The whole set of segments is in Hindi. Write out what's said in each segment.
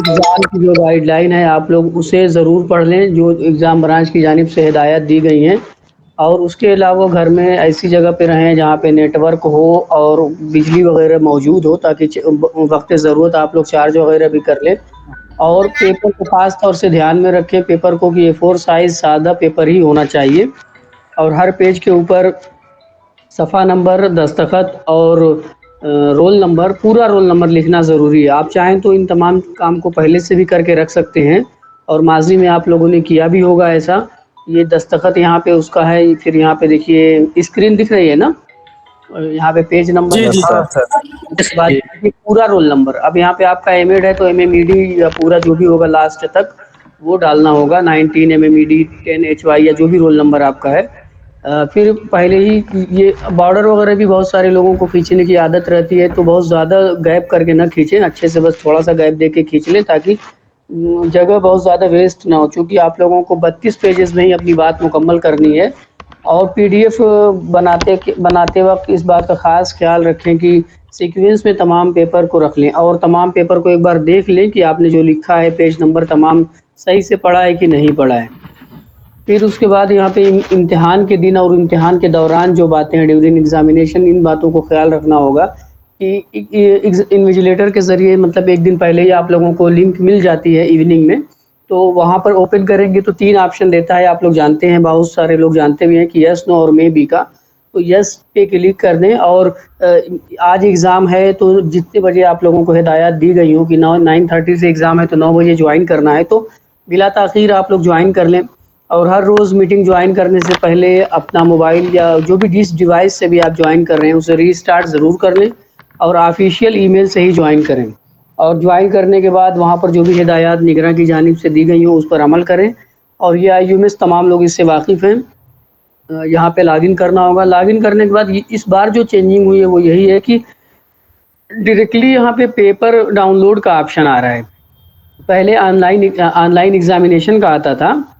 एग्ज़ाम की जो गाइडलाइन है आप लोग उसे ज़रूर पढ़ लें, जो एग्ज़ाम ब्रांच की जानिब से हिदायत दी गई हैं। और उसके अलावा घर में ऐसी जगह पे रहें जहाँ पे नेटवर्क हो और बिजली वगैरह मौजूद हो, ताकि वक़्त ज़रूरत आप लोग चार्ज वगैरह भी कर लें। और पेपर को ख़ास तौर से ध्यान में रखें पेपर को कि A4 साइज़ सादा पेपर ही होना चाहिए और हर पेज के ऊपर सफ़ा नंबर, दस्तखत और रोल नंबर, पूरा रोल नंबर लिखना ज़रूरी है। आप चाहें तो इन तमाम काम को पहले से भी करके रख सकते हैं और माज़ी में आप लोगों ने किया भी होगा ऐसा। ये दस्तखत यहाँ पे उसका है, फिर यहाँ पे देखिए स्क्रीन दिख रही है ना? यहाँ पे पेज नंबर जी, जी लिखा सर। है, उसके बाद ये पूरा रोल नंबर। अब यहाँ पे आपका एमएड है तो एमएमईडी या पूरा जो भी होगा लास्ट तक वो डालना होगा, 19 एमएमईडी, 10 एचवाई या जो भी रोल नंबर आपका है। फिर पहले ही ये बॉर्डर वगैरह भी बहुत सारे लोगों को खींचने की आदत रहती है, तो बहुत ज़्यादा गैप करके ना खींचें, अच्छे से बस थोड़ा-सा गैप देके खींच लें, ताकि जगह बहुत ज़्यादा वेस्ट ना हो। चूँकि आप लोगों को 32 पेजेज़ में ही अपनी बात मुकम्मल करनी है और पीडीएफ बनाते वक़्त इस बात का ख़ास ख़्याल रखें कि सीक्वेंस में तमाम पेपर को रख लें और तमाम पेपर को एक बार देख लें कि आपने जो लिखा है पेज नंबर तमाम सही से पढ़ा है कि नहीं पढ़ा है। फिर उसके बाद यहाँ पे इम्तिहान के दिन और इम्तिहान के दौरान जो बातें हैं ड्यूरिंग एग्ज़ामिनेशन, इन बातों को ख़्याल रखना होगा कि इन्विजिलेटर के ज़रिए, मतलब एक दिन पहले ही आप लोगों को लिंक मिल जाती है इवनिंग में, तो वहाँ पर ओपन करेंगे तो 3 ऑप्शन देता है, आप लोग जानते हैं, बहुत सारे लोग जानते भी हैं कि येस, नो और मे बी का। तो येस पे क्लिक कर दें और आज एग्ज़ाम है तो जितने बजे आप लोगों को हिदायत दी गई हो कि 9:30 से एग्ज़ाम है तो 9 बजे ज्वाइन करना है, तो बिला ताख़ीर आप लोग ज्वाइन कर लें। और हर रोज़ मीटिंग ज्वाइन करने से पहले अपना मोबाइल या जो भी जिस डिवाइस से भी आप ज्वाइन कर रहे हैं उसे रीस्टार्ट ज़रूर कर लें और ऑफ़िशियल ईमेल से ही ज्वाइन करें। और ज्वाइन करने के बाद वहाँ पर जो भी हिदायत निगरान की जानिब से दी गई हों उस पर अमल करें। और ये आईयूएमएस तमाम लोग इससे वाकिफ़ हैं। यहाँ पे लॉगिन करना होगा। लॉगिन करने के बाद इस बार जो चेंजिंग हुई है वो यही है कि डायरेक्टली यहाँ पे पेपर डाउनलोड का ऑप्शन आ रहा है। पहले ऑनलाइन एग्ज़ामिनेशन का आता था,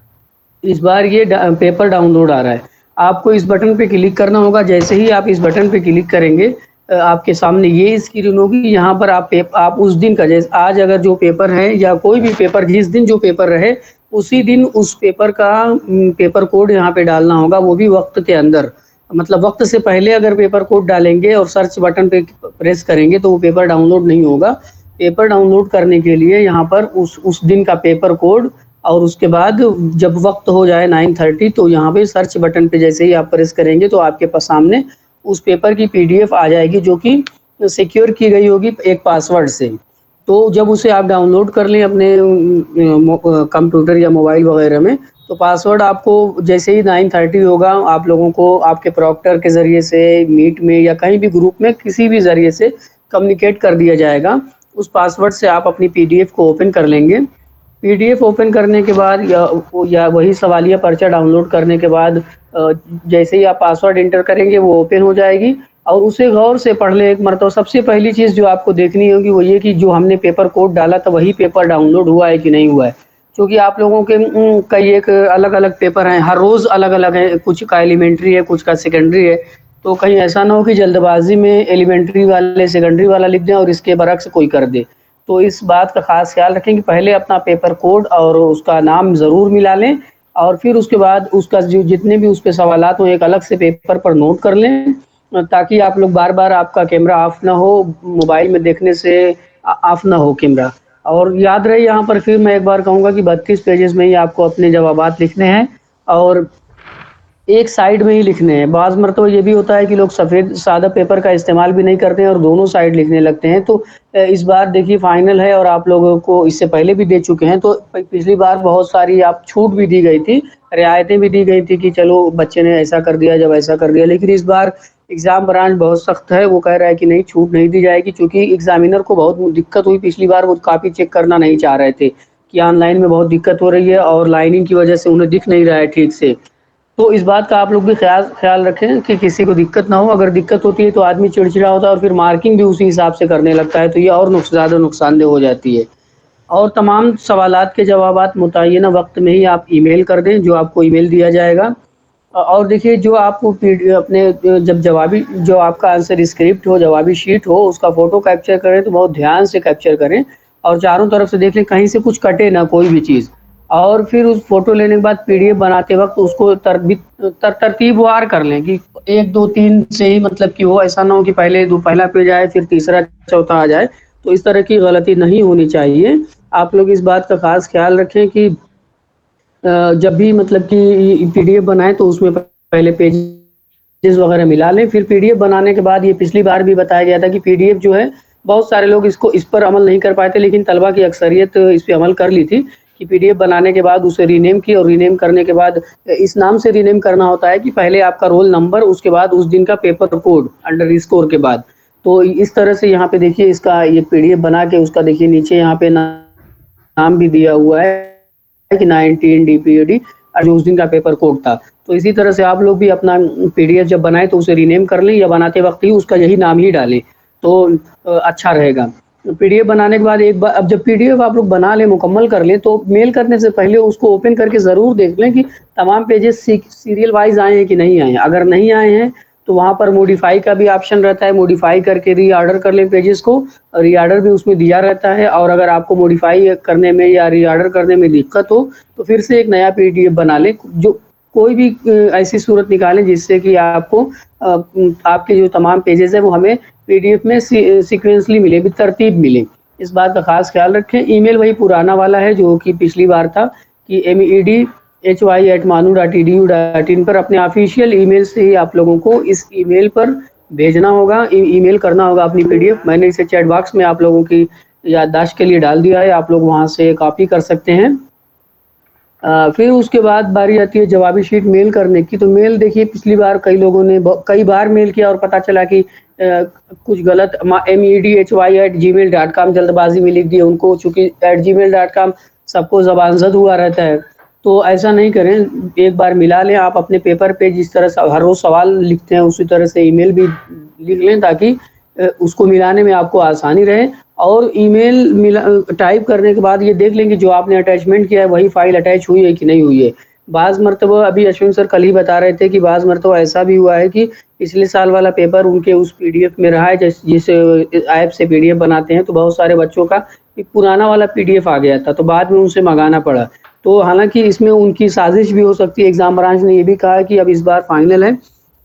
इस बार ये पेपर डाउनलोड आ रहा है। आपको इस बटन पे क्लिक करना होगा। जैसे ही आप इस बटन पे क्लिक करेंगे आपके सामने ये स्क्रीन होगी। यहाँ पर आप उस दिन का, जैसे आज अगर जो पेपर है या कोई भी पेपर, जिस दिन जो पेपर रहे उसी दिन उस पेपर का पेपर कोड यहाँ पे डालना होगा, वो भी वक्त के अंदर। मतलब वक्त से पहले अगर पेपर कोड डालेंगे और सर्च बटन पे प्रेस करेंगे तो वो पेपर डाउनलोड नहीं होगा। पेपर डाउनलोड करने के लिए यहाँ पर उस दिन का पेपर कोड और उसके बाद जब वक्त हो जाए 9:30 तो यहाँ पे सर्च बटन पे जैसे ही आप प्रेस करेंगे तो आपके पास सामने उस पेपर की पीडीएफ आ जाएगी, जो कि सिक्योर की गई होगी एक पासवर्ड से। तो जब उसे आप डाउनलोड कर लें अपने कंप्यूटर या मोबाइल वगैरह में, तो पासवर्ड आपको जैसे ही 9:30 होगा आप लोगों को आपके प्रॉक्टर के ज़रिए से मीट में या कहीं भी ग्रुप में किसी भी ज़रिए से कम्युनिकेट कर दिया जाएगा। उस पासवर्ड से आप अपनी पीडीएफ को ओपन कर लेंगे। पीडीएफ ओपन करने के बाद या वही सवालिया पर्चा डाउनलोड करने के बाद जैसे ही आप पासवर्ड एंटर करेंगे वो ओपन हो जाएगी और उसे गौर से पढ़ लें एक मरतबा। सबसे पहली चीज़ जो आपको देखनी होगी वो ये कि जो हमने पेपर कोड डाला था वही पेपर डाउनलोड हुआ है कि नहीं हुआ है। क्योंकि आप लोगों के कई एक अलग-अलग पेपर हैं, हर रोज़ अलग-अलग है, कुछ का एलिमेंट्री है, कुछ का सेकेंडरी है। तो कहीं ऐसा ना हो कि जल्दबाज़ी में एलिमेंट्री वाले सेकेंडरी वाला लिख दें और इसके बरक्स कोई कर दे। तो इस बात का ख़ास ख़्याल रखें कि पहले अपना पेपर कोड और उसका नाम ज़रूर मिला लें और फिर उसके बाद उसका जो जितने भी उस पे सवालात हों एक अलग से पेपर पर नोट कर लें, ताकि आप लोग बार-बार आपका कैमरा ऑफ ना हो, मोबाइल में देखने से ऑफ ना हो कैमरा। और याद रहे यहाँ पर फिर मैं एक बार कहूँगा कि 32 पेजेज़ में ही आपको अपने जवाबात लिखने हैं और एक साइड में ही लिखने हैं। बाज़ मरतबा ये भी होता है कि लोग सफ़ेद सादा पेपर का इस्तेमाल भी नहीं करते हैं और दोनों साइड लिखने लगते हैं। तो इस बार देखिए फ़ाइनल है और आप लोगों को इससे पहले भी दे चुके हैं, तो पिछली बार बहुत सारी आप छूट भी दी गई थी, रियायतें भी दी गई थी कि चलो बच्चे ने ऐसा कर दिया, जब ऐसा कर दिया। लेकिन इस बार एग्ज़ाम ब्रांच बहुत सख्त है, वो कह रहा है कि नहीं, छूट नहीं दी जाएगी, चूँकि एग्ज़ामिनर को बहुत दिक्कत हुई पिछली बार, वो कॉपी चेक करना नहीं चाह रहे थे कि ऑनलाइन में बहुत दिक्कत हो रही है और लाइनिंग की वजह से उन्हें दिख नहीं रहा है ठीक से। तो इस बात का आप लोग भी ख़्याल रखें कि किसी को दिक्कत ना हो। अगर दिक्कत होती है तो आदमी चिड़चिड़ा होता है और फिर मार्किंग भी उसी हिसाब से करने लगता है, तो ये और ज़्यादा नुकसानदेह हो जाती है। और तमाम सवालात के जवाबात मुतय्यना वक़्त में ही आप ईमेल कर दें, जो आपको ईमेल दिया जाएगा। और देखिए जो आपको अपने जब जवाबी जो आपका आंसर स्क्रिप्ट हो, जवाबी शीट हो, उसका फ़ोटो कैप्चर करें तो बहुत ध्यान से कैप्चर करें और चारों तरफ से देख लें कहीं से कुछ कटे ना कोई भी चीज़। और फिर उस फ़ोटो लेने के बाद पीडीएफ बनाते वक़्त उसको तरतीबवार कर लें कि 1, 2, 3 से ही मतलब कि हो, ऐसा ना हो कि पहला पेज आए फिर तीसरा, चौथा आ जाए, तो इस तरह की गलती नहीं होनी चाहिए। आप लोग इस बात का ख़ास ख़्याल रखें कि जब भी मतलब कि पीडीएफ बनाएँ तो उसमें पहले पेजेज़ वगैरह मिला लें, फिर पीडीएफ बनाने के बाद ये पिछली बार भी बताया गया था कि पीडीएफ जो है, बहुत सारे लोग इस पर अमल नहीं कर पाए थे, लेकिन तलबा की अक्सरियत इस पे अमल कर ली थी कि पीडीएफ बनाने के बाद उसे रीनेम किया और रीनेम करने के बाद इस नाम से रीनेम करना होता है कि पहले आपका रोल नंबर, उसके बाद उस दिन का पेपर कोड अंडरस्कोर के बाद। तो इस तरह से यहाँ पे देखिए इसका ये पीडीएफ बना के उसका देखिए नीचे यहाँ पे नाम भी दिया हुआ है कि 19 डीपीएडी जो उस दिन का पेपर कोड था। तो इसी तरह से आप लोग भी अपना पीडीएफ जब बनाएँ तो उसे रीनेम कर लें या बनाते वक़्त ही उसका यही नाम ही डालें, तो अच्छा रहेगा। पीडीएफ बनाने के बाद एक बार अब जब पीडीएफ आप लोग बना लें, मुकम्मल कर लें, तो मेल करने से पहले उसको ओपन करके ज़रूर देख लें कि तमाम पेजेज़ सीरियल वाइज़ आए हैं कि नहीं आए हैं। अगर नहीं आए हैं, तो वहाँ पर मॉडिफ़ाई का भी ऑप्शन रहता है, मॉडिफ़ाई करके रीऑर्डर कर लें पेजेज़ को, रीऑर्डर भी उसमें दिया रहता है और अगर आपको मॉडिफ़ाई करने में या रीऑर्डर करने में दिक्कत हो, तो फिर से एक नया पीडीएफ बना लें। जो कोई भी ऐसी सूरत निकालें जिससे कि आपको आपके जो तमाम पेजेज़ हैं वो हमें पीडीएफ में सीक्वेंसली मिले, तरतीब मिले। इस बात का ख़ास ख़्याल रखें। ईमेल वही पुराना वाला है जो कि पिछली बार था कि medhy@manu.edu.in पर अपने ऑफ़िशियल ईमेल से ही आप लोगों को इस ईमेल पर भेजना होगा, ईमेल करना होगा अपनी पीडीएफ। मैंने इसे चैट बॉक्स में आप लोगों की याददाश्त के लिए डाल दिया है, आप लोग वहाँ से कॉपी कर सकते हैं। फिर उसके बाद बारी आती है जवाबी शीट मेल करने की, तो मेल देखिए पिछली बार कई लोगों ने कई बार मेल किया और पता चला कि कुछ गलत medhy@gmail.com जल्दबाजी में लिख दिया उनको, चूँकि @gmail.com सबको ज़बानज़द हुआ रहता है, तो ऐसा नहीं करें। एक बार मिला लें आप अपने पेपर पे जिस तरह से हर रोज़ सवाल लिखते हैं उसी तरह से ईमेल भी लिख लें ताकि उसको मिलाने में आपको आसानी रहे और ईमेल टाइप करने के बाद ये देख लें कि जो आपने अटैचमेंट किया है वही फ़ाइल अटैच हुई है कि नहीं हुई है। बाज़ मरतबा अभी अश्विन सर कल ही बता रहे थे कि बाज़ मरतबा ऐसा भी हुआ है कि पिछले साल वाला पेपर उनके उस पीडीएफ में रहा है जिस ऐप से पीडीएफ बनाते हैं, तो बहुत सारे बच्चों का एक पुराना वाला पीडीएफ आ गया था, तो बाद में उनसे मँगाना पड़ा। तो हालाँकि इसमें उनकी साज़िश भी हो सकती है, एग्ज़ाम ब्रांच ने ये भी कहा है कि अब इस बार फाइनल है,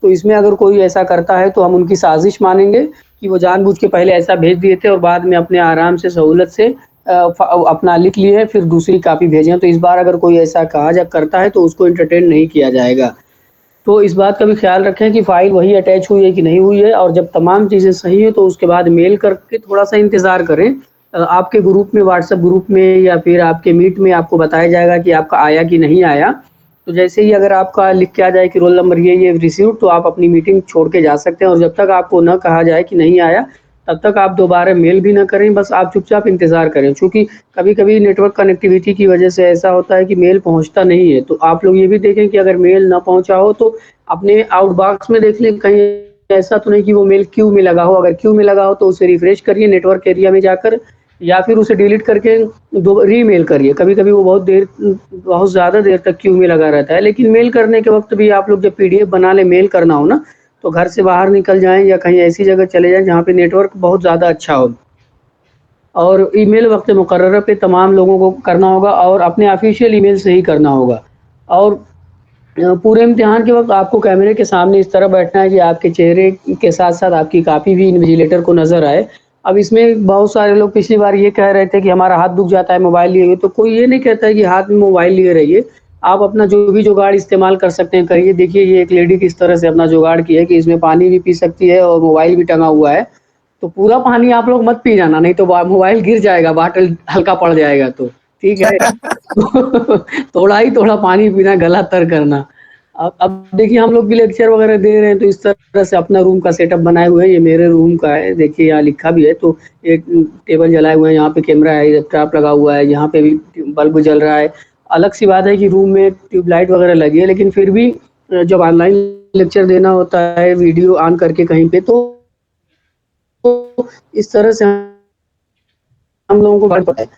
तो इसमें अगर कोई ऐसा करता है तो हम उनकी साज़िश मानेंगे कि वो जानबूझ के पहले ऐसा भेज दिए थे और बाद में अपने आराम से सहूलत से अपना लिख लिए फिर दूसरी कॉपी भेजें। तो इस बार अगर कोई ऐसा करता है तो उसको एंटरटेन नहीं किया जाएगा। तो इस बात का भी ख़्याल रखें कि फ़ाइल वही अटैच हुई है कि नहीं हुई है और जब तमाम चीज़ें सही हैं तो उसके बाद मेल करके थोड़ा-सा इंतज़ार करें। आपके ग्रुप में व्हाट्सएप ग्रुप में या फिर आपके मीट में आपको बताया जाएगा कि आपका आया कि नहीं आया। तो जैसे ही अगर आपका लिख के आ जाए कि रोल नंबर ये रिसीव्ड, तो आप अपनी मीटिंग छोड़ के जा सकते हैं और जब तक आपको ना कहा जाए कि नहीं आया, तब तक आप दोबारा मेल भी ना करें, बस आप चुपचाप इंतज़ार करें। चूँकि कभी-कभी नेटवर्क कनेक्टिविटी की वजह से ऐसा होता है कि मेल पहुँचता नहीं है, तो आप लोग ये भी देखें कि अगर मेल ना पहुँचा हो तो अपने आउटबॉक्स में देख लें कहीं ऐसा तो नहीं कि वो मेल क्यू में लगा हो, अगर क्यू में लगा हो तो उसे रिफ्रेश करिए नेटवर्क एरिया में जाकर या फिर उसे डिलीट करके दो रीमेल करिए। कभी-कभी वो बहुत ज़्यादा देर तक क्यू में लगा रहता है, लेकिन मेल करने के वक़्त भी आप लोग जब पीडीएफ बना लें, मेल करना हो ना, तो घर से बाहर निकल जाएँ या कहीं ऐसी जगह चले जाएँ जहाँ पे नेटवर्क बहुत ज़्यादा अच्छा हो। और ईमेल वक़्त मुकर्रर पे तमाम लोगों को करना होगा और अपने ऑफ़िशियल ईमेल से ही करना होगा। और पूरे इम्तिहान के वक़्त आपको कैमरे के सामने इस तरह बैठना है कि आपके चेहरे के साथ-साथ आपकी कॉपी भी इन्विजिलेटर को नज़र आए। अब इसमें बहुत सारे लोग पिछली बार ये कह रहे थे कि हमारा हाथ दुख जाता है मोबाइल लिए हुए, तो कोई ये नहीं कहता है कि हाथ में मोबाइल लिए रहिए। आप अपना जो भी जुगाड़ इस्तेमाल कर सकते हैं करिए। देखिए ये एक लेडी किस तरह से अपना जुगाड़ की है कि इसमें पानी भी पी सकती है और मोबाइल भी टंगा हुआ है। तो पूरा पानी आप लोग मत पी जाना, नहीं तो मोबाइल गिर जाएगा, बॉटल हल्का पड़ जाएगा तो, ठीक है? थोड़ा ही थोड़ा पानी पीना, गला तर करना। अब देखिए हम लोग भी लेक्चर वगैरह दे रहे हैं तो इस तरह से अपना रूम का सेटअप बनाए हुए हैं। ये मेरे रूम का है, देखिए यहाँ लिखा भी है, तो एक टेबल जलाए हुए हैं, यहाँ पे कैमरा है, लैपटॉप लगा हुआ है, यहाँ पे भी बल्ब जल रहा है। अलग सी बात है कि रूम में ट्यूबलाइट वगैरह लगी है, लेकिन फिर भी जब ऑनलाइन लेक्चर देना होता है वीडियो ऑन करके कहीं पे, तो इस तरह से हम लोगों को फर्क पड़ता है।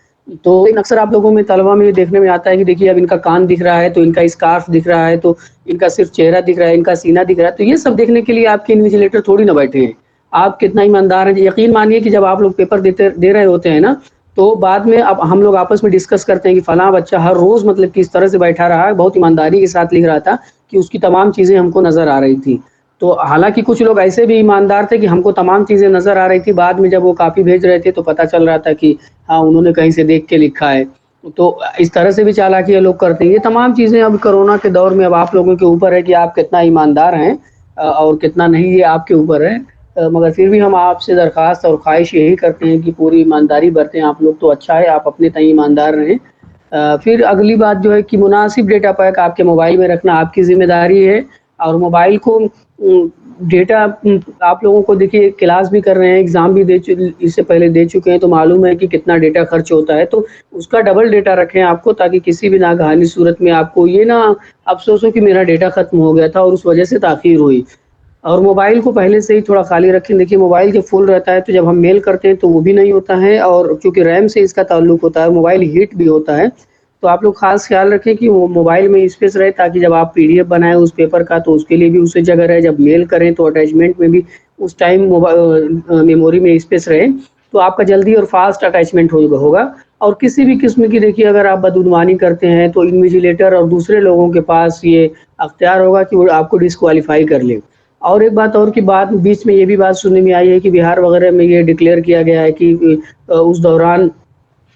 तो लेकिन अक्सर आप लोगों में तलबा में देखने में आता है कि देखिए अब इनका कान दिख रहा है, तो इनका स्कार्फ दिख रहा है, तो इनका सिर्फ़ चेहरा दिख रहा है, इनका सीना दिख रहा है, तो ये सब देखने के लिए आपके इन्विजिलेटर थोड़ी ना बैठे हैं। आप कितना ईमानदार हैं, यकीन मानिए कि जब आप लोग पेपर दे रहे होते हैं ना, तो बाद में अब हम लोग आपस में डिस्कस करते हैं कि फलां बच्चा हर रोज़ मतलब किस तरह से बैठा रहा है, बहुत ईमानदारी के साथ लिख रहा था कि उसकी तमाम चीज़ें हमको नज़र आ रही थी। तो हालाँकि कुछ लोग ऐसे भी ईमानदार थे कि हमको तमाम चीज़ें नज़र आ रही थी, बाद में जब वो कॉपी भेज रहे थे तो पता चल रहा था कि हाँ, उन्होंने कहीं से देख के लिखा है। तो इस तरह से भी चालाकियाँ लोग करते हैं। ये तमाम चीज़ें अब कोरोना के दौर में अब आप लोगों के ऊपर है कि आप कितना ईमानदार हैं और कितना नहीं, ये आपके ऊपर है। मगर फिर भी हम आपसे दरख्वास्त और ख़्वाहिश यही करते हैं कि पूरी ईमानदारी बरतें आप लोग, तो अच्छा है, आप अपने तय ईमानदार रहें। फिर अगली बात जो है कि मुनासिब डेटा पैक आपके मोबाइल में रखना आपकी ज़िम्मेदारी है और मोबाइल को डेटा आप लोगों को देखिए क्लास भी कर रहे हैं, एग्ज़ाम भी इससे पहले दे चुके हैं, तो मालूम है कि कितना डेटा खर्च होता है, तो उसका डबल डेटा रखें आपको, ताकि किसी भी नागहानी सूरत में आपको ये ना अफ़सोस हो कि मेरा डेटा ख़त्म हो गया था और उस वजह से ताख़ीर हुई। और मोबाइल को पहले से ही थोड़ा खाली रखें। देखिए मोबाइल जब फुल रहता है तो जब हम मेल करते हैं तो वो भी नहीं होता है, और चूँकि रैम से इसका ताल्लुक होता है, मोबाइल हीट भी होता है। तो आप लोग ख़ास ख़्याल रखें कि वो मोबाइल में स्पेस रहे, ताकि जब आप पीडीएफ बनाएँ उस पेपर का तो उसके लिए भी उसे जगह रहे, जब मेल करें तो अटैचमेंट में भी उस टाइम मेमोरी में स्पेस रहे, तो आपका जल्दी और फ़ास्ट अटैचमेंट होगा। और किसी भी किस्म की देखिए अगर आप बदगुमानी करते हैं तो इन्विजिलेटर और दूसरे लोगों के पास ये अख्तियार होगा कि वो आपको डिस्क्वालीफ़ाई कर लें। और एक बात और कि बाद बीच में ये भी बात सुनने में आई है कि बिहार वगैरह में ये डिक्लेयर किया गया है कि उस दौरान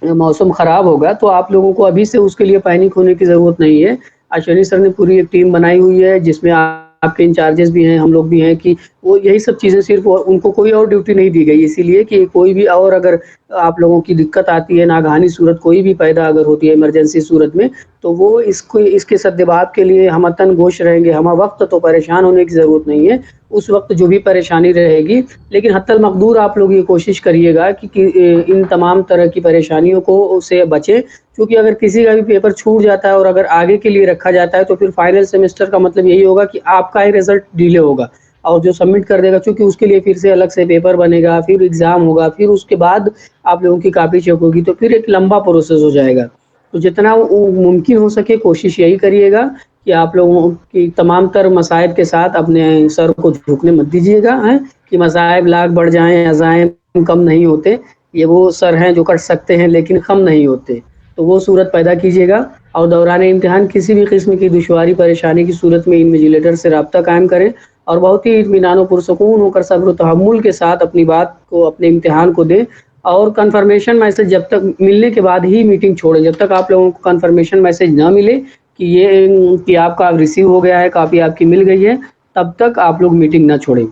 मौसम ख़राब होगा, तो आप लोगों को अभी से उसके लिए पैनिक होने की ज़रूरत नहीं है। अश्विनी सर ने पूरी एक टीम बनाई हुई है जिसमें आपके इंचार्जेस भी हैं, हम लोग भी हैं, कि वो यही सब चीज़ें सिर्फ़ उनको कोई और ड्यूटी नहीं दी गई, इसीलिए कि कोई भी और अगर आप लोगों की दिक्कत आती है, नागहानी सूरत कोई भी पैदा अगर होती है इमरजेंसी सूरत में, तो वो इसके सद्देबाब के लिए हमतन गोश रहेंगे। हम वक़्त तो परेशान होने की ज़रूरत नहीं है, उस वक़्त जो भी परेशानी रहेगी, लेकिन हत्तल मक़दूर आप लोग ये कोशिश करिएगा कि इन तमाम तरह की परेशानियों को से बचें, क्योंकि अगर किसी का भी पेपर छूट जाता है और अगर आगे के लिए रखा जाता है, तो फिर फाइनल सेमेस्टर का मतलब यही होगा कि आपका ही रिज़ल्ट डिले होगा और जो सबमिट कर देगा, चूँकि उसके लिए फिर से अलग से पेपर बनेगा, फिर एग्ज़ाम होगा, फिर उसके बाद आप लोगों की कॉपी चेक होगी, तो फिर एक लंबा प्रोसेस हो जाएगा। तो जितना मुमकिन हो सके कोशिश यही करिएगा कि आप लोगों की तमाम तर मसाइब के साथ अपने सर को झुकने मत दीजिएगा, हैं, कि मसाइब लाख बढ़ जाएँ, अज़ाइम कम नहीं होते। ये वो सर हैं जो कट सकते हैं लेकिन कम नहीं होते। तो वो सूरत पैदा कीजिएगा और दौरान इम्तिहान किसी भी किस्म की दुश्वारी परेशानी की सूरत में इन्विजिलेटर से राब्ता कायम करें और बहुत ही इत्मीनान और पुरसुकून होकर सब्र व तहम्मुल के साथ अपनी बात को, अपने इम्तिहान को दें। और कन्फर्मेशन मैसेज जब तक मिलने के बाद ही मीटिंग छोड़ें। जब तक आप लोगों को कन्फर्मेशन मैसेज ना मिले कि आपका रिसीव हो गया है, कॉपी आपकी मिल गई है, तब तक आप लोग मीटिंग ना छोड़ें।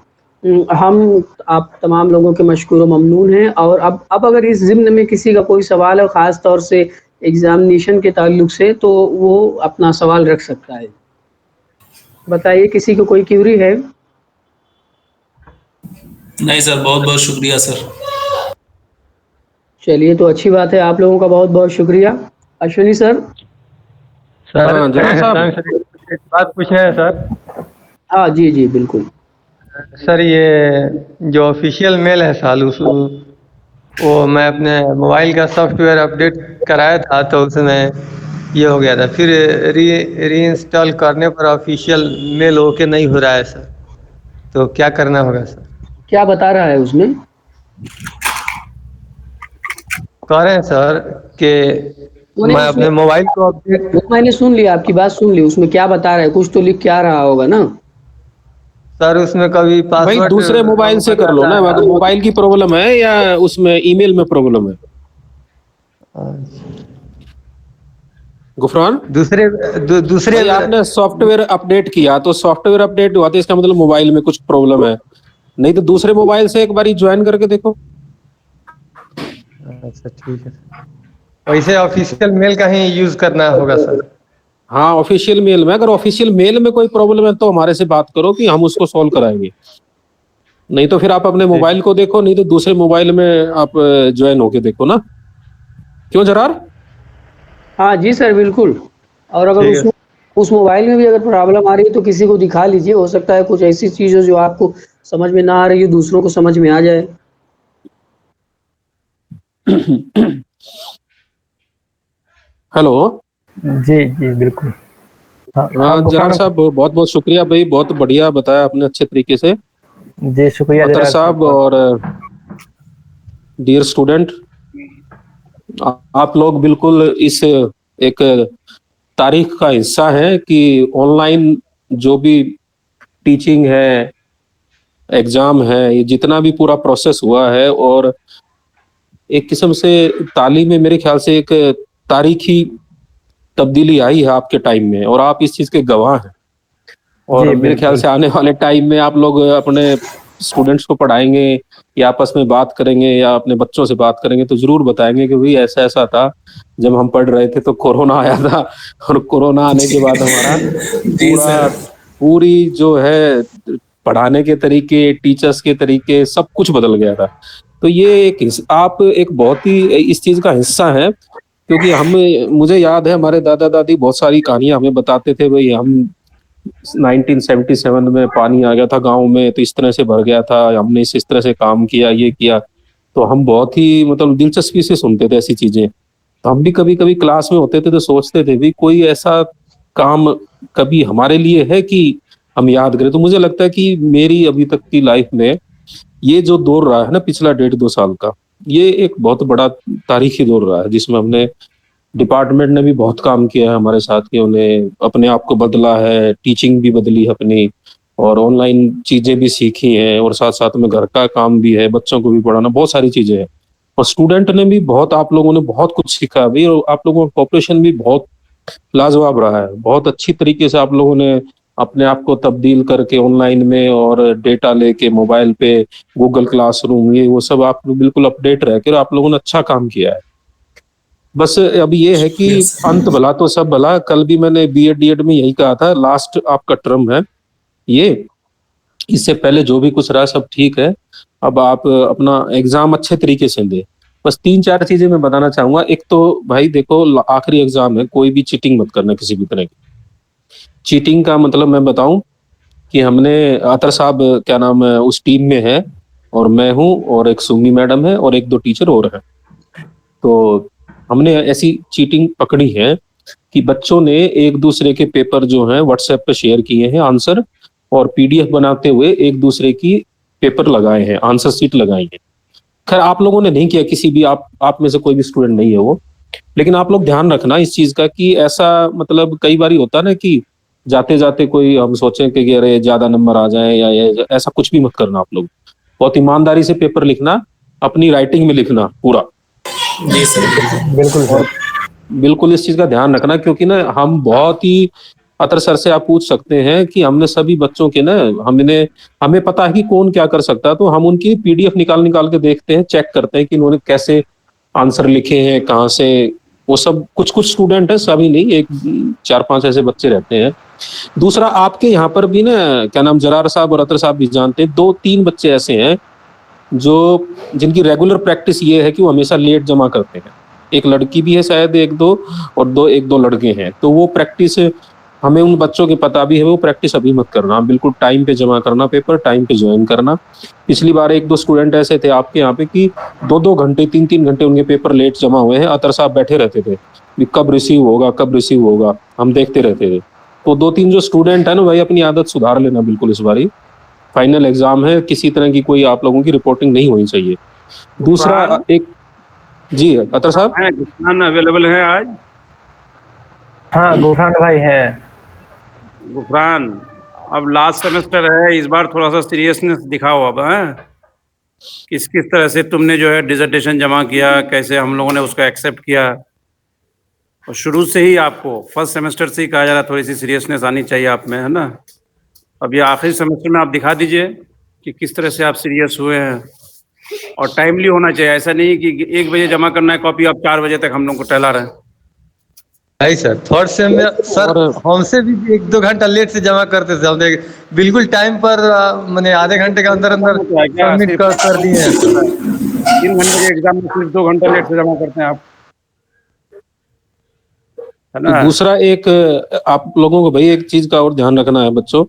हम आप तमाम लोगों के मशकूर व ममनून हैं। और अब अगर इस ज़िम्न में किसी का कोई सवाल है, ख़ास तौर से एग्ज़ामिनेशन के ताल्लुक से, तो वो अपना सवाल रख सकता है। बताइए, किसी को कोई क्वेरी है? नहीं सर, बहुत बहुत शुक्रिया सर। चलिए, तो अच्छी बात है, आप लोगों का बहुत बहुत शुक्रिया। अश्विनी सर। सर हाँ जनाब साहब, एक बात पूछना है सर। हाँ जी जी बिल्कुल। सर ये जो ऑफिशियल मेल है साल वो मैं अपने मोबाइल का सॉफ्टवेयर अपडेट कराया था, तो उसमें ये हो गया था, फिर री इंस्टॉल करने पर ऑफिशियल मेल ओके नहीं हो रहा है सर, तो क्या करना होगा सर? क्या बता रहा है उसमें? कह रहे हैं सर कि मैं अपने मोबाइल को अपडेट। वो मैंने सुन लिया, आपकी बात सुन ली। उसमें क्या बता रहा है? कुछ तो लिख के आ रहा होगा ना सर उसमें कभी भाई पासवर्ड दूसरे मोबाइल से कर लो ना, अगर मोबाइल की प्रॉब्लम है या उसमें ईमेल में प्रॉब्लम है। गुफरान, दूसरे आपने सॉफ्टवेयर अपडेट किया तो सॉफ्टवेयर अपडेट हुआ तो इसका मतलब मोबाइल में कुछ प्रॉब्लम है, नहीं तो दूसरे मोबाइल से एक बारी ज्वाइन करके देखो। अच्छा ठीक है, वैसे ऑफिशियल मेल का ही यूज करना होगा सर? हाँ, ऑफिशियल मेल में, अगर ऑफिशियल मेल में कोई प्रॉब्लम है तो हमारे से बात करो कि हम उसको सॉल्व कराएंगे, नहीं तो फिर आप अपने मोबाइल को देखो, नहीं तो दूसरे मोबाइल में आप ज्वाइन होके देखो ना। क्यों जरार? हाँ जी सर, बिल्कुल। और अगर उस मोबाइल में भी अगर प्रॉब्लम आ रही है तो किसी को दिखा लीजिए, हो सकता है कुछ ऐसी चीज़ें जो आपको समझ में ना आ रही है दूसरों को समझ में आ जाए। हेलो। जी जी बिल्कुल। हाँ जरार साहब, बहुत बहुत शुक्रिया भाई, बहुत बढ़िया बताया आपने अच्छे तरीके से। जी शुक्रिया अतर साहब और डियर स्टूडेंट, आप लोग बिल्कुल इस एक तारीख का हिस्सा है कि ऑनलाइन जो भी टीचिंग है, एग्जाम है, ये जितना भी पूरा प्रोसेस हुआ है, और एक किस्म से तालीम में मेरे ख्याल से एक तारीखी तब्दीली आई है आपके टाइम में, और आप इस चीज के गवाह हैं। और जी मेरे ख्याल बिल्कुल। से आने वाले टाइम में आप लोग अपने स्टूडेंट्स को पढ़ाएंगे या आपस में बात करेंगे या अपने बच्चों से बात करेंगे तो जरूर बताएंगे कि भाई ऐसा ऐसा था जब हम पढ़ रहे थे तो कोरोना आया था, और कोरोना आने के बाद हमारा जी पूरा सर। पूरी जो है पढ़ाने के तरीके, टीचर्स के तरीके, सब कुछ बदल गया था। तो ये आप एक बहुत ही इस चीज का हिस्सा है, क्योंकि हम मुझे याद है हमारे दादा दादी बहुत सारी कहानियां हमें बताते थे। भाई हम 1977 में पानी आ गया था गांव में तो इस तरह से भर गया था, हमने इस तरह से काम किया, ये किया। तो हम बहुत ही मतलब दिलचस्पी से सुनते थे ऐसी चीजें। तो हम भी कभी कभी क्लास में होते थे तो सोचते थे भी कोई ऐसा काम कभी हमारे लिए है कि हम याद करें। तो मुझे लगता है कि मेरी अभी तक की लाइफ में ये जो दौर रहा है ना पिछला 1.5-2 साल का, ये एक बहुत बड़ा तारीखी दौर रहा है जिसमें हमने डिपार्टमेंट ने भी बहुत काम किया है हमारे साथ, कि उन्हें अपने आप को बदला है, टीचिंग भी बदली है अपनी, और ऑनलाइन चीजें भी सीखी हैं, और साथ साथ में घर का काम भी है, बच्चों को भी पढ़ाना, बहुत सारी चीजें हैं। और स्टूडेंट ने भी बहुत, आप लोगों ने बहुत कुछ सीखा अभी, और आप लोगों का कॉपरेशन भी बहुत लाजवाब रहा है। बहुत अच्छी तरीके से आप लोगों ने अपने आप को तब्दील करके ऑनलाइन में और डेटा लेके मोबाइल पे गूगल क्लासरूम ये वो सब आप लोग बिल्कुल अपडेट रह के आप लोगों ने अच्छा काम किया है। बस अब ये है कि शुक्रिया सर। अंत भला तो सब भला। कल भी मैंने बीएड डीएड में यही कहा था, लास्ट आपका टर्म है ये, इससे पहले जो भी कुछ रहा सब ठीक है। अब आप अपना एग्जाम अच्छे तरीके से दें। बस 3-4 चीजें मैं बताना चाहूंगा। एक तो भाई देखो, आखिरी एग्जाम है, कोई भी चीटिंग मत करना किसी भी तरह की। चीटिंग का मतलब मैं बताऊं कि हमने अतर साहब क्या नाम है उस टीम में है, और मैं हूं, और एक सुमी मैडम है, और 1-2 टीचर और हैं। तो हमने ऐसी चीटिंग पकड़ी है कि बच्चों ने एक दूसरे के पेपर जो हैं व्हाट्सएप पे शेयर किए हैं आंसर, और पीडीएफ बनाते हुए एक दूसरे की पेपर लगाए हैं, आंसर शीट लगाई है। खैर आप लोगों ने नहीं किया, किसी भी आप में से कोई भी स्टूडेंट नहीं है वो, लेकिन आप लोग ध्यान रखना इस चीज का कि ऐसा मतलब कई बार होता है ना कि जाते जाते कोई हम सोचें कि अरे ज्यादा नंबर आ जाए या ऐसा कुछ भी मत करना। आप लोग बहुत ईमानदारी से पेपर लिखना, अपनी राइटिंग में लिखना पूरा, जी सर बिल्कुल। बिल्कुल और सर। बिल्कुल इस चीज का ध्यान रखना, क्योंकि ना हम बहुत ही अतर सर से आप पूछ सकते हैं कि हमने सभी बच्चों के ना हमें पता है कि कौन क्या कर सकता है, तो हम उनकी पीडीएफ निकाल निकाल के देखते हैं, चेक करते हैं कि इन्होंने कैसे आंसर लिखे हैं, कहाँ से। वो सब कुछ कुछ स्टूडेंट है, सभी नहीं, एक 4-5 ऐसे बच्चे रहते हैं। दूसरा, आपके यहाँ पर भी ना क्या नाम जरार साहब और अतर साहब भी जानते हैं, 2-3 बच्चे ऐसे हैं जो जिनकी रेगुलर प्रैक्टिस ये है कि वो हमेशा लेट जमा करते हैं। एक लड़की भी है शायद, 1-2, और 1-2 लड़के हैं। तो वो प्रैक्टिस हमें उन बच्चों की पता भी है, वो प्रैक्टिस अभी मत करना, बिल्कुल टाइम पे जमा करना पेपर, टाइम पे ज्वाइन करना। पिछली बार 1-2 स्टूडेंट ऐसे थे आपके यहाँ पे कि 2-2 घंटे 3-3 घंटे उनके पेपर लेट जमा हुए हैं। अतर साहब बैठे रहते थे कि कब रिसीव होगा, कब रिसीव होगा, हम देखते रहते थे। तो 2-3 जो स्टूडेंट है ना भाई, अपनी आदत सुधार लेना बिल्कुल इस बारी। फाइनल एग्जाम है, किसी तरह की कोई आप लोगों की रिपोर्टिंग नहीं होनी चाहिए। दूसरा गुफरान एक, जी अतर साहब। है, गुफरान अवेलेबल है आज? हाँ गुफरान भाई है। गुफरान, अब लास्ट सेमेस्टर है, इस बार थोड़ा सा सीरियसनेस दिखाओ अब। है किस किस तरह से तुमने जो है डिसर्टेशन जमा किया, कैसे हम लोगों ने उसको एक्सेप्ट किया, और शुरू से ही आपको फर्स्ट सेमेस्टर से ही कहा जा रहा थोड़ी सी सीरियसनेस आनी चाहिए आप में, है ना। अब ये आखिरी सेमेस्टर में आप दिखा दीजिए कि किस तरह से आप सीरियस हुए हैं, और टाइमली होना चाहिए। ऐसा नहीं कि 1 बजे जमा करना है कॉपी, आप 4 बजे तक हम लोग को टहला रहे हैं। भाई सर थर्ड सेम में सर हमसे भी 1-2 घंटा लेट से जमा करते थे, हमने बिल्कुल टाइम पर मैंने आधे घंटे के अंदर अंदर सबमिट कर दिए हैं सर। 3 घंटे के एग्जाम में सिर्फ 2 घंटा लेट से जमा करते हैं आप, है ना। दूसरा एक, आप लोगों को भाई एक चीज का और ध्यान रखना है बच्चों,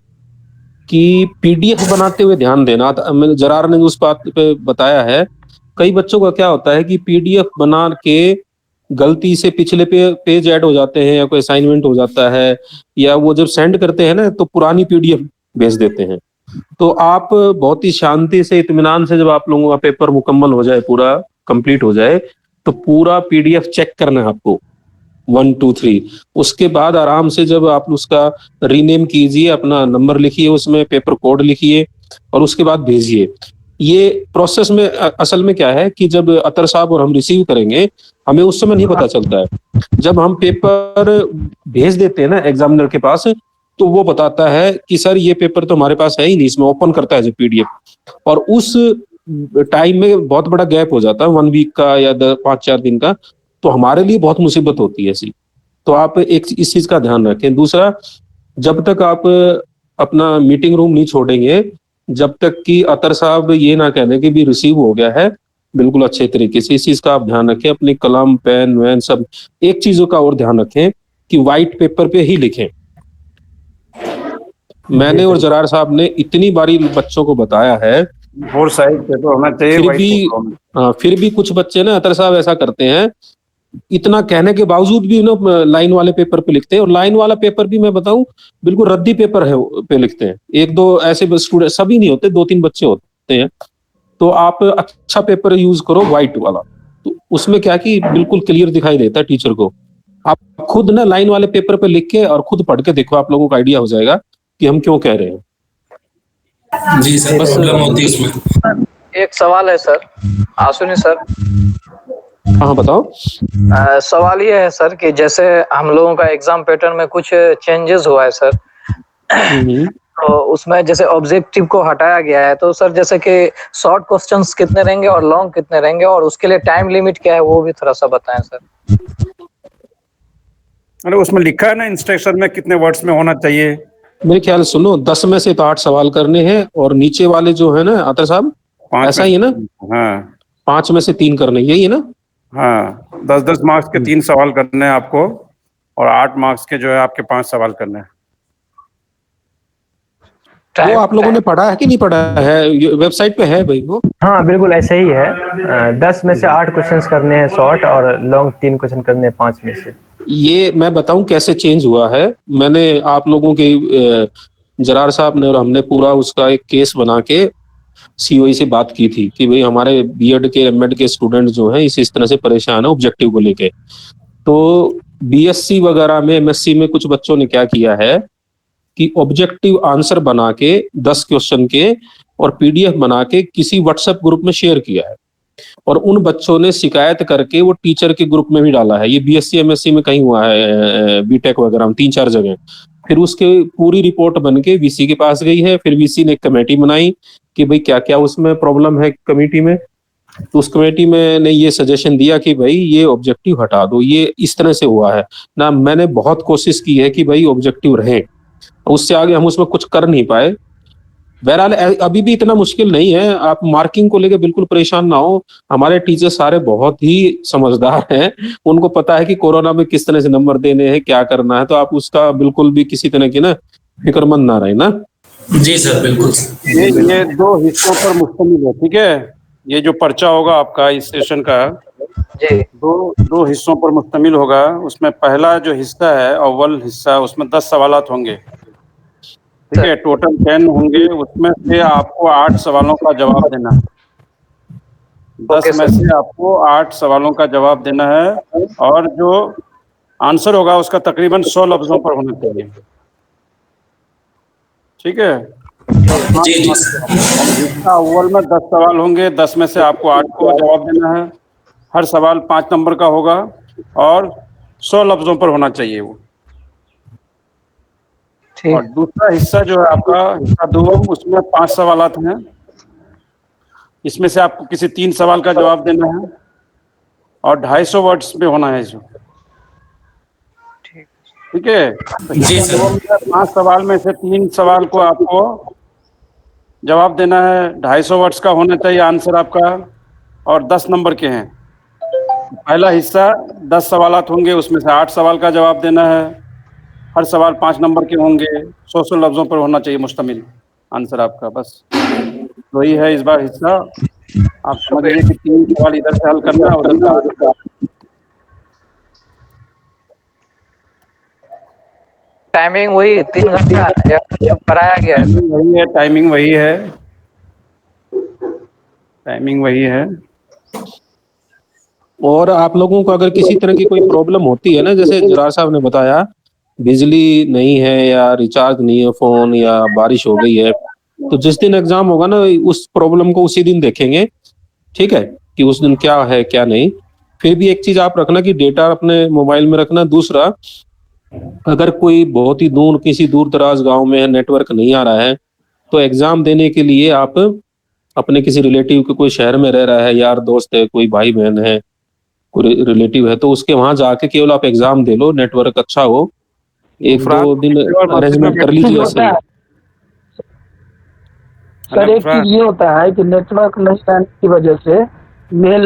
कि पीडीएफ बनाते हुए ध्यान देना। जरार ने उस बात पे बताया है, कई बच्चों का क्या होता है कि पीडीएफ बना के गलती से पिछले पेज ऐड हो जाते हैं, या कोई असाइनमेंट हो जाता है, या वो जब सेंड करते हैं ना तो पुरानी पीडीएफ भेज देते हैं। तो आप बहुत ही शांति से, इत्मीनान से, जब आप लोगों का पेपर मुकम्मल हो जाए, पूरा कंप्लीट हो जाए, तो पूरा पीडीएफ चेक करना है आपको 1 2 3। उसके बाद आराम से जब आप उसका रीनेम कीजिए, अपना नंबर लिखिए, उसमें पेपर कोड लिखिए और उसके बाद भेजिए। ये प्रोसेस में असल में क्या है कि जब अतर साहब और हम रिसीव करेंगे, हमें उस समय नहीं पता चलता है। जब हम पेपर भेज देते हैं ना एग्जामिनर के पास, तो वो बताता है कि सर ये पेपर तो हमारे पास है ही नहीं, इसमें ओपन करता है जो पीडीएफ, और उस टाइम में बहुत बड़ा गैप हो जाता है 1 वीक का या 5-4 दिन का, तो हमारे लिए बहुत मुसीबत होती है ऐसी। तो आप एक इस चीज का ध्यान रखें। दूसरा, जब तक आप अपना मीटिंग रूम नहीं छोड़ेंगे, जब तक कि अतर साहब ये ना कह दें कि भी रिसीव हो गया है बिल्कुल अच्छे तरीके से, इस चीज का आप ध्यान रखें। अपनी कलम पेन वैन सब, एक चीजों का और ध्यान रखें कि व्हाइट पेपर पे ही लिखें। मैंने और जरार साहब ने इतनी बारी बच्चों को बताया है, 4 साइड पेपर होना चाहिए फिर white भी पेपर। फिर भी कुछ बच्चे ना अतर साहब ऐसा करते हैं, इतना कहने के बावजूद भी ना लाइन वाले पेपर पे लिखते हैं। और लाइन वाला पेपर भी मैं बताऊं बिल्कुल रद्दी पेपर है पे लिखते हैं। 1-2 ऐसे स्टूडेंट, सभी नहीं होते, 2-3 बच्चे होते हैं। तो आप अच्छा पेपर यूज करो व्हाइट वाला, तो उसमें क्या कि बिल्कुल क्लियर दिखाई देता है टीचर को। आप खुद ना लाइन वाले पेपर पे लिख के और खुद पढ़ के देखो, आप लोगों को आइडिया हो जाएगा कि हम क्यों कह रहे हैं। जी सर, बस प्रॉब्लम होती है उसमें। एक सवाल है सर, सुनिए सर। हाँ बताओ। सवाल ये है सर कि जैसे हम लोगों का एग्जाम पैटर्न में कुछ चेंजेस हुआ है सर, तो उसमें जैसे ऑब्जेक्टिव को हटाया गया है, तो सर जैसे कि शॉर्ट क्वेश्चंस कितने रहेंगे और लॉन्ग कितने रहेंगे, और उसके लिए टाइम लिमिट क्या है वो भी थोड़ा सा बताएं सर। अरे उसमें लिखा है ना इंस्ट्रक्शन में कितने वर्ड्स में होना चाहिए। मेरे ख्याल सुनो, 10 में से तो 8 सवाल करने हैं, और नीचे वाले जो है ना अतर साहब, 5 ऐसा ही है ना? हाँ 5 में से 3 करने, यही है ना? हाँ, 10-10 मार्क्स के 3 सवाल करने हैं आपको, और 8 मार्क्स के जो है आपके 5 सवाल करने हैं। वो आप लोगों ने पढ़ा है कि नहीं पढ़ा है? वेबसाइट पे है भाई वो। हाँ बिल्कुल ऐसे ही है। 10 में से 8 क्वेश्चंस करने हैं शॉर्ट, और लॉन्ग 3 क्वेश्चन करने हैं 5 में से। ये मैं बताऊं कैसे चेंज हुआ है। मैंने आप लोगों के जरार साहब ने और हमने पूरा उसका एक केस बना के सीओई से बात की थी कि भाई हमारे बीएड के एमएड के स्टूडेंट जो हैं इस तरह से परेशान है ऑब्जेक्टिव को लेके। तो बीएससी वगैरह में, एमएससी में कुछ बच्चों ने क्या किया है कि ऑब्जेक्टिव आंसर बना के 10 क्वेश्चन के और पीडीएफ बना के किसी व्हाट्सएप ग्रुप में शेयर किया है, और उन बच्चों ने शिकायत करके वो टीचर के ग्रुप में भी डाला है। ये बीएससी एमएससी में कहीं हुआ है, बीटेक वगैरह में 3-4 जगह। फिर उसके पूरी रिपोर्ट बन के वीसी के पास गई है। फिर वीसी ने एक कमेटी बनाई कि भाई क्या क्या उसमें प्रॉब्लम है कमेटी में। तो उस कमेटी में ने ये सजेशन दिया कि भाई ये ऑब्जेक्टिव हटा दो, ये इस तरह से हुआ है ना। मैंने बहुत कोशिश की है कि भाई ऑब्जेक्टिव रहे, उससे आगे हम उसमें कुछ कर नहीं पाए। बहरहाल अभी भी इतना मुश्किल नहीं है, आप मार्किंग को लेकर बिल्कुल परेशान ना हो। हमारे टीचर सारे बहुत ही समझदार हैं, उनको पता है कि कोरोना में किस तरह से नंबर देने हैं, क्या करना है। तो आप उसका बिल्कुल भी किसी तरह की ना फिक्रमंद ना रहे ना। जी सर, बिल्कुल। ये 2 हिस्सों पर मुश्तमिल है, ठीक है। ये जो पर्चा होगा आपका इस सेशन का, जी 2 हिस्सों पर मुश्तमिल होगा। उसमें पहला जो हिस्सा है, अव्वल हिस्सा, उसमें 10 सवालात होंगे, ठीक है। टोटल 10 होंगे, उसमें से आपको 8 सवालों का जवाब देना है। 10 में से आपको 8 सवालों का जवाब देना है, और जो आंसर होगा उसका तकरीबन 100 लफ्जों पर होना चाहिए, ठीक है। जी जी हिस्सा अव्वल में 10 सवाल होंगे, 10 में से आपको 8 को जवाब देना है। हर सवाल 5 नंबर का होगा और 100 लफ्जों पर होना चाहिए वो। और दूसरा हिस्सा जो है आपका हिस्सा 2, उसमें 5 सवालात हैं। इसमें से आपको किसी 3 सवाल का जवाब देना है, और 250 वर्ड्स में होना है इसमें, ठीक है। जी सर। 5 सवाल में से 3 सवाल को आपको जवाब देना है, 250 वर्ड्स का होना चाहिए आंसर आपका, और 10 नंबर के हैं। पहला हिस्सा 10 सवालात होंगे, उसमें से 8 सवाल का जवाब देना है। हर सवाल 5 नंबर के होंगे, 100 लफ्जों पर होना चाहिए मुश्तमिल आंसर आपका। बस वही है इस बार हिस्सा। आप समझ लीजिए कि 3 सवाल इधर से हल करना है, उधर से। टाइमिंग वही 3 घंटा जो कराया गया है। वही है, टाइमिंग वही है, टाइमिंग वही है। और आप लोगों को अगर किसी तरह की कोई प्रॉब्लम होती है ना, जैसे जरार साहब ने बताया बिजली नहीं है या रिचार्ज नहीं है फोन या बारिश हो गई है, तो जिस दिन एग्जाम होगा ना उस प्रॉब्लम को उसी दिन देखेंगे, ठीक है, कि उस दिन क्या है क्या नहीं। फिर भी एक चीज आप रखना कि डेटा अपने मोबाइल में रखना। दूसरा, अगर कोई बहुत ही दूर किसी दूर दराज गांव में है, नेटवर्क नहीं आ रहा है, तो एग्जाम देने के लिए आप अपने किसी रिलेटिव के कोई शहर में रह रहा है, यार दोस्त है, कोई भाई बहन है, कोई रिलेटिव है, तो उसके वहां जाके केवल आप एग्जाम दे लो, नेटवर्क अच्छा हो, एक दो दिन अरेंजमेंट कर लीजिए सही। सर एक चीज ये होता है कि नेटवर्क नहीं रहने की वजह से मेल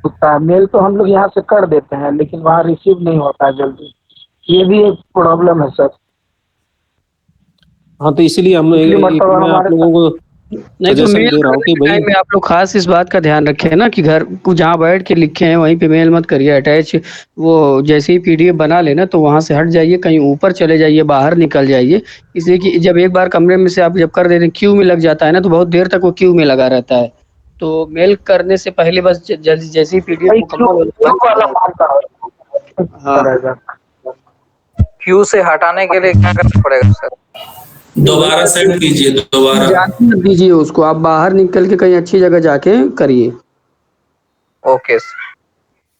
होता है, मेल तो हम लोग यहाँ से कर देते हैं लेकिन वहाँ रिसीव नहीं होता है जल्दी, ये भी एक प्रॉब्लम है सर। हाँ, तो इसीलिए हम मैं आप लोगों को नहीं तो मेल करने के टाइम में आप लोग खास इस बात का ध्यान रखें ना कि घर को जहाँ बैठ के लिखे हैं वहीं पे मेल मत करिए अटैच। वो जैसे ही पीडीएफ बना लेना तो वहाँ से हट जाइए, कहीं ऊपर चले जाइए, बाहर निकल जाइए, इसलिए कि जब एक बार कमरे में से आप जब कर देते क्यू में लग जाता है ना तो बहुत देर तक वो क्यू में लगा रहता है। तो मेल करने से पहले बस जैसे ही पीडीएफ क्यू से हटाने के लिए क्या करना पड़ेगा सर? दोबारा सेंड कीजिए, दोबारा जाने मत दीजिए उसको, आप बाहर निकल के कहीं अच्छी जगह जाके करिए। ओके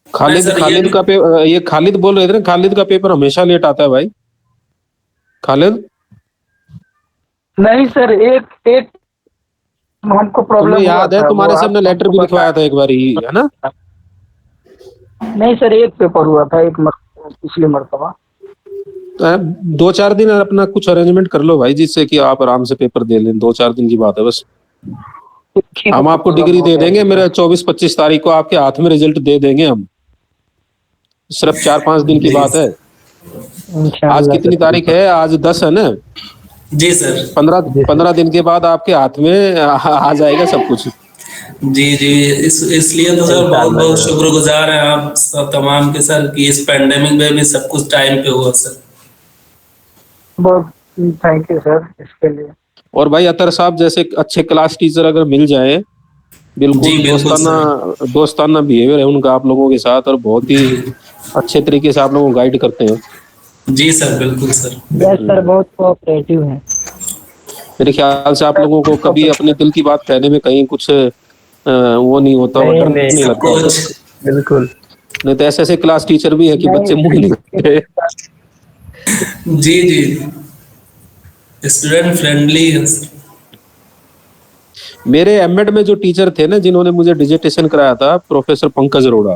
खालिद का पेपर, ये खालिद बोल रहे थे ना, खालिद का पेपर हमेशा लेट आता है भाई। खालिद नहीं सर, एक हमको प्रॉब्लम याद है, तुम्हारे से हमने लेटर भी लिखवाया था एक बार ही, है ना? नहीं सर, एक पेपर हुआ था पिछले मरतबा। 2-4 दिन अपना कुछ अरेंजमेंट कर लो भाई, जिससे कि आप आराम से पेपर दे लें। 2-4 दिन की बात है बस, हम आपको डिग्री दे देंगे। मेरे 24-25 तारीख को आपके हाथ में रिजल्ट दे देंगे हम, सिर्फ 4-5 दिन की बात है। आज कितनी तारीख है? आज 10 है ना जी सर। 15 दिन के बाद आपके हाथ में आ जाएगा सब कुछ। जी जी, इसलिए तो सर बहुत बहुत शुक्रगुजार हैं आप सब तमाम के सर कि इस पेंडेमिक में भी सब कुछ टाइम पे हुआ सर। बहुत थैंक यू सर इसके लिए। और भाई अतर साहब जैसे अच्छे क्लास टीचर अगर मिल जाए, बिल्कुल दोस्ताना बिहेवियर है उनका आप लोगों के साथ, और बहुत ही अच्छे तरीके से आप लोगों को गाइड करते हैं। जी सर, बिल्कुल सर। यस सर, बहुत कोऑपरेटिव है। मेरे ख्याल से आप लोगों को कभी अपने दिल की बात कहने में कहीं कुछ वो नहीं होता, डर नहीं लगता। बिल्कुल नहीं तो ऐसे क्लास टीचर भी है कि बच्चे मुंह नहीं करते। जी जी, स्टूडेंट फ्रेंडली है सर। मेरे एमएड में जो टीचर थे ना, जिन्होंने मुझे डिजिटेशन कराया था, प्रोफेसर पंकज अरोड़ा,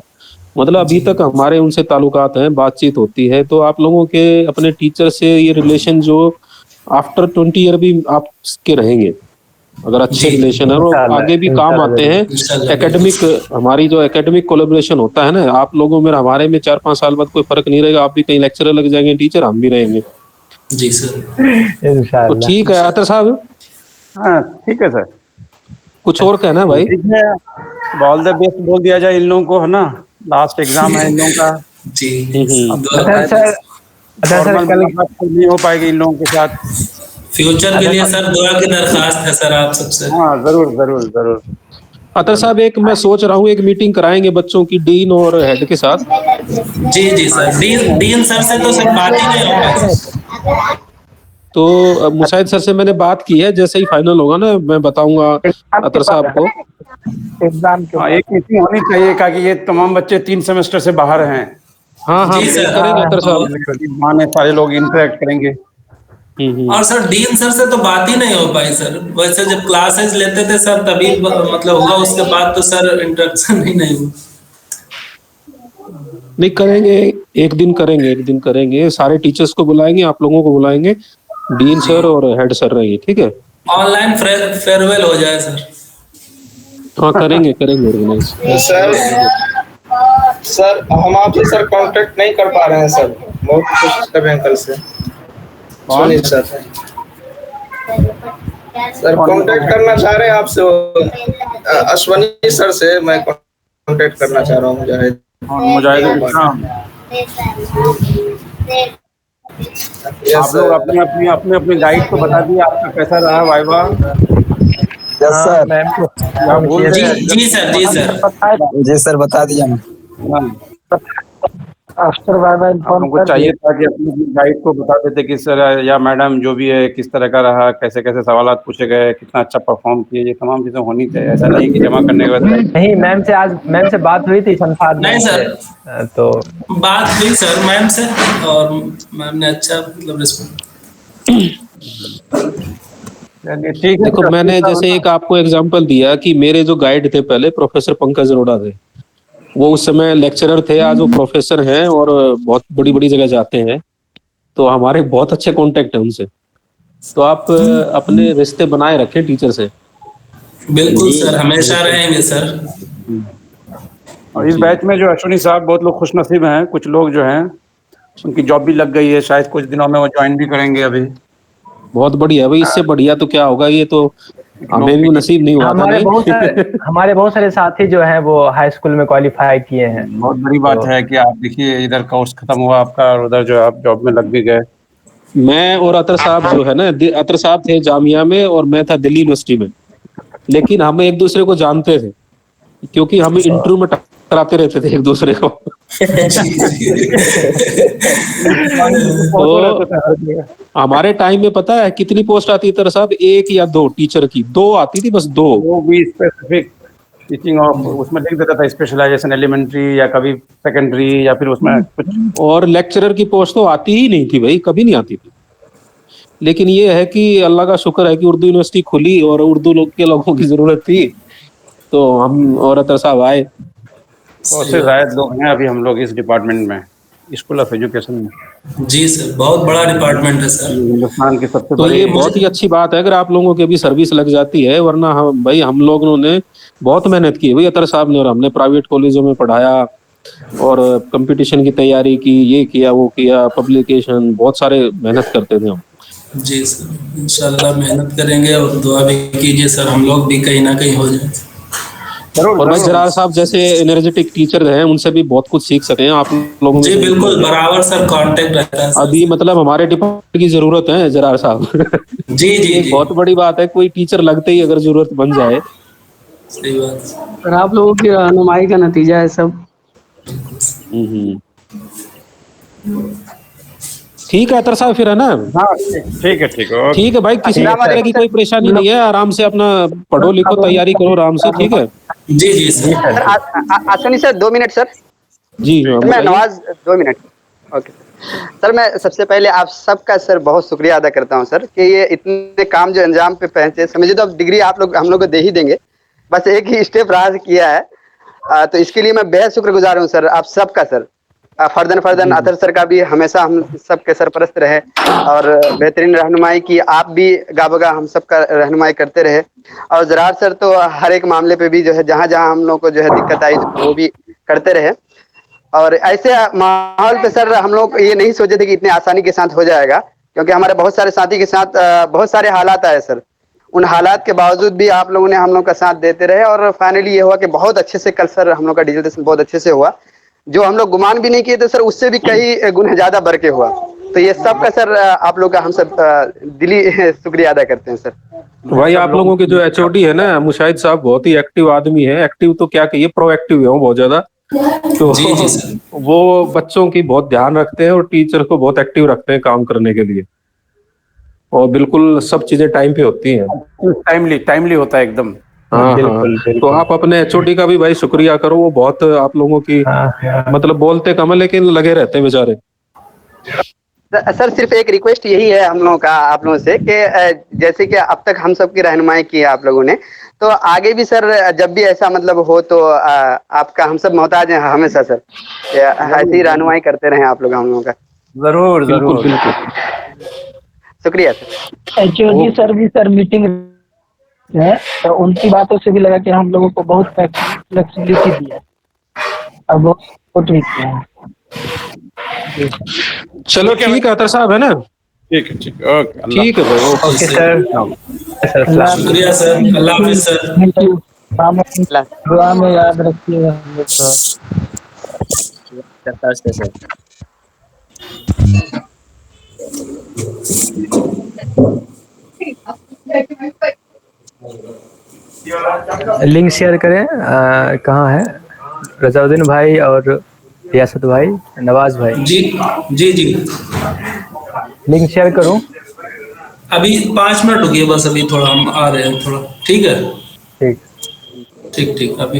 मतलब अभी तक हमारे उनसे ताल्लुकात हैं, बातचीत होती है। तो आप लोगों के अपने टीचर से ये रिलेशन जो आफ्टर 20 ईयर भी आपके रहेंगे, अगर अच्छे रिलेशन है, और आगे भी काम आते हैं। एकेडमिक, हमारी जो एकेडमिक कोलैबोरेशन होता है ना, आप लोगों में हमारे में 4-5 साल बाद कोई फर्क नहीं रहेगा। आप भी कहीं लेक्चरर लग जाएंगे टीचर, हम भी रहेंगे। जी सर, इंशाल्लाह। तो ठीक है आतर साहब। हाँ ठीक है सर। कुछ और कहना है भाई? ठीक है, ऑल द बेस्ट बोल दिया जाए इन लोगों को, है ना? लास्ट एग्जाम है इन लोगों का। जी सर, कल नहीं हो पाएगी इन लोगों के साथ। फ्यूचर के लिए सर दुआ की दरखास्त है सर आप सबसे। हाँ जरूर जरूर जरूर। अतर साहब, एक मैं सोच रहा हूँ एक मीटिंग कराएंगे बच्चों की डीन और हेड के साथ। जी जी सर, डीन सर से तो सर बात ही नहीं हो पाई। तो मुशाहिद सर से मैंने बात की है, जैसे ही फाइनल होगा ना मैं बताऊंगा अतर साहब को। एग्जाम के एक मीटिंग होनी चाहिए कि ये तमाम बच्चे 3 सेमेस्टर से बाहर हैं। हाँ जी सर, करेंगे अतर साहब, माने सारे लोग इंटरेक्ट करेंगे। और सर डीन सर से तो बात ही नहीं हो पाई सर। वैसे जब क्लासेस लेते थे सर तभी मतलब हुआ, उसके बाद तो सर इंटरेक्शन ही नहीं हुआ। नहीं करेंगे, एक दिन करेंगे, सारे टीचर्स को बुलाएंगे, आप लोगों को बुलाएंगे, डीन सर और हेड सर रहेंगे, ठीक है? ऑनलाइन फेयरवेल हो जाए सर। हाँ करेंगे ऑर्गेनाइज। सर हम आपसे सर कांटेक्ट नहीं कर पा रहे हैं सर, बहुत कोशिश कर रहे हैं कल से। सुनिए सर कांटेक्ट करना चाह रहे हैं आपसे, अश्वनी सर से मैं कांटेक्ट करना चाह रहा हूँ। मुजाहिद आप लोग अपने गाइड को बता दिए आपका कैसा रहा वाइवा? Yes sir. जी सर जी सर बता दिया। आफ्टर वाइवा इन्फॉर्म हमको कर चाहिए दिया। था कि अपने गाइड को बता देते कि सर या मैडम जो भी है किस तरह का रहा, कैसे कैसे सवालात पूछे गए, कितना अच्छा परफॉर्म किए, ये तमाम चीजें होनी चाहिए। ऐसा नहीं कि जमा करने के बाद नहीं, मैम से बात हुई थी संफाद नहीं मैम से, सर, तो बात हुई सर मैम से और मैम ने अच्छा मतलब रिस्पॉन्ड। चलिए ठीक है। देखो मैंने जैसे एक आपको एग्जांपल दिया कि मेरे जो गाइड थे पहले प्रोफेसर पंकज अरोड़ा थे, वो उस समय लेक्चरर थे, आज वो प्रोफेसर हैं और बहुत बड़ी बड़ी जगह जाते हैं, तो हमारे बहुत अच्छे कांटेक्ट हैं उनसे। तो आप अपने रिश्ते बनाए रखें टीचर से। बिल्कुल सर, हमेशा रहेंगे सर। और इस बैच में जो अश्विनी साहब बहुत लोग खुशनसीब हैं, कुछ लोग जो हैं उनकी जॉब भी लग गई है, शायद कुछ दिनों में वो ज्वाइन भी करेंगे अभी। बहुत बढ़िया भाई, इससे बढ़िया तो क्या होगा, ये तो हमें भी नसीब नहीं हुआ था। हमारे बहुत सारे साथी जो हैं वो हाई स्कूल में क्वालिफाई किए हैं। बहुत बड़ी बात है कि आप देखिए इधर कोर्स खत्म हुआ आपका और उधर जो आप जॉब में लग भी गए। मैं और अतर साहब जो है ना, अतर साहब थे जामिया में और मैं था दिल्ली यूनिवर्सिटी में, लेकिन हम एक दूसरे को जानते थे क्योंकि हम इंटरव्यू में टकराते रहते थे एक दूसरे को। तो हमारे टाइम में पता है कितनी पोस्ट आती थी साहब, 1 या 2 टीचर की, 2 आती थी बस, 2। वो भी स्पेसिफिक टीचिंग ऑफ, उसमें लिख देता था स्पेशलाइजेशन एलिमेंट्री या कभी सेकेंडरी या फिर उसमें कुछ। और लेक्चरर की पोस्ट तो आती ही नहीं थी भाई, कभी नहीं आती थी। लेकिन ये है कि अल्लाह का शुक्र है कि उर्दू यूनिवर्सिटी खुली और उर्दू के लोगों की जरूरत थी, तो हम और अतर साहब आए। तो उससे शायद लोग हैं अभी हम लोग इस डिपार्टमेंट में, स्कूल ऑफ एजुकेशन में। जी सर, बहुत बड़ा डिपार्टमेंट है सर, हिंदुस्तान की सबसे तो बड़ी। ये बहुत ही अच्छी बात है अगर आप लोगों की अभी सर्विस लग जाती है, वरना हम भाई हम लोगों ने बहुत मेहनत की है भाई, अतर साहब ने और हमने प्राइवेट कॉलेजों में पढ़ाया और कंपटीशन की तैयारी की, ये किया वो किया, पब्लिकेशन, बहुत सारे मेहनत करते थे हम। जी सर, इंशाल्लाह मेहनत करेंगे और दुआ भी कीजिए सर, हम लोग भी कहीं ना कहीं हो जाए। और भाई जरार साहब जैसे एनर्जेटिक टीचर हैं, उनसे भी बहुत कुछ सीख सके आप लोगों में। जी बिल्कुल, बराबर सर कांटेक्ट रहता है। अभी मतलब हमारे डिपार्टमेंट की जरूरत है जरार साहब। जी जी जी, बहुत बड़ी बात है, कोई टीचर लगते ही अगर जरूरत बन जाए। सही बात सर, आप लोगों की रहनुमाई का नतीजा है सब। ठीक है अतर साहब, फिर है ना? हाँ ठीक है ठीक है भाई, किसी तरह की कोई परेशानी नहीं है, आराम से अपना पढ़ो लिखो, तैयारी करो आराम से, ठीक है? जी जी sir. Ashwini sir 2 minute sir. जी मैं नवाज 2 मिनट। ओके सर, मैं सबसे पहले आप सबका सर बहुत शुक्रिया अदा करता हूं सर कि ये इतने काम जो अंजाम पे पहुंचे। समझिए तो अब डिग्री आप लोग हम लोग को दे ही देंगे, बस एक ही स्टेप राह किया है। तो इसके लिए मैं बेहद शुक्रगुजार हूं सर आप सबका सर। फर्दन अतर सर का भी हमेशा हम सबके सरपरस्त रहे और बेहतरीन रहनुमाई की, आप भी गाबगा हम सबका रहनुमाई करते रहे। और जरार सर तो हर एक मामले पे भी जो है जहाँ जहाँ हम लोग को जो है दिक्कत आई वो भी करते रहे। और ऐसे माहौल पे सर हम लोग ये नहीं सोचे थे कि इतने आसानी के साथ हो जाएगा, क्योंकि हमारे बहुत सारे साथी के साथ बहुत सारे हालात आए सर। उन हालात के बावजूद भी आप लोगों ने हम लोग का साथ देते रहे और फाइनली ये हुआ कि बहुत अच्छे से कल सर हम लोग का डिजिटेशन बहुत अच्छे से हुआ, जो हम लोग गुमान भी नहीं किए थे सर, उससे भी कई गुना ज्यादा बढ़ के हुआ। तो ये सब का सर आप लोग का हम सब दिली शुक्रिया अदा करते हैं सर। भाई आप लोगों के जो एचओडी है ना मुशाहिद साहब, बहुत ही एक्टिव आदमी है। एक्टिव तो क्या कहिए, प्रोएक्टिव है वो बहुत ज्यादा। तो जी जी सर, वो बच्चों की बहुत ध्यान रखते हैं और टीचर को बहुत एक्टिव रखते हैं काम करने के लिए, और बिल्कुल सब चीजें टाइम पे होती हैं, टाइमली होता है एकदम। हाँ बिल्कुल। तो आप अपने एचओडी का भी भाई शुक्रिया करो, वो बहुत आप लोगों की मतलब बोलते कम है लेकिन लगे रहते हैं बेचारे। सर सिर्फ एक रिक्वेस्ट यही है हम लोगों का आप लोगों से कि जैसे कि अब तक हम सबकी रहनुमाई की है आप लोगों ने, तो आगे भी सर जब भी ऐसा मतलब हो तो आपका हम सब मोहताज हैं हमेशा सर, ऐसी रहनुमाई करते रहे आप लोग हम लोगों का। जरूर बिल्कुल बिल्कुल, शुक्रिया सर। एचओडी सर भी सर मीटिंग है, तो उनकी बातों से भी लगा कि हम लोगों को बहुत फ्लेक्सिबिलिटी दी है और बहुत सपोर्ट भी किया है। चलो ठीक है अतर साहब, है ना? ठीक है ओके, ठीक है भाई, ओके सर। शुक्रिया सर, अल्लाह हाफिज सर। दुआ में याद रखिएगा हम लोग लिंक शेयर करें, कहाँ है? रजाउद्दीन भाई और रियासत भाई, नवाज भाई। जी जी जी। लिंक शेयर करूं? अभी 5 मिनट रुकिए बस, अभी थोड़ा हम आ रहे हैं थोड़ा, ठीक है? ठीक ठीक ठीक। अभी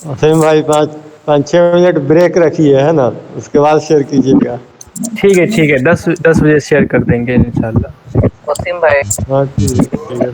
असीम भाई 5-6 मिनट ब्रेक रखिए, है ना, उसके बाद शेयर कीजिएगा। ठीक है 10 बजे शेयर कर देंगे इंशाल्लाह। वसीम भाई। हाँ ठीक है।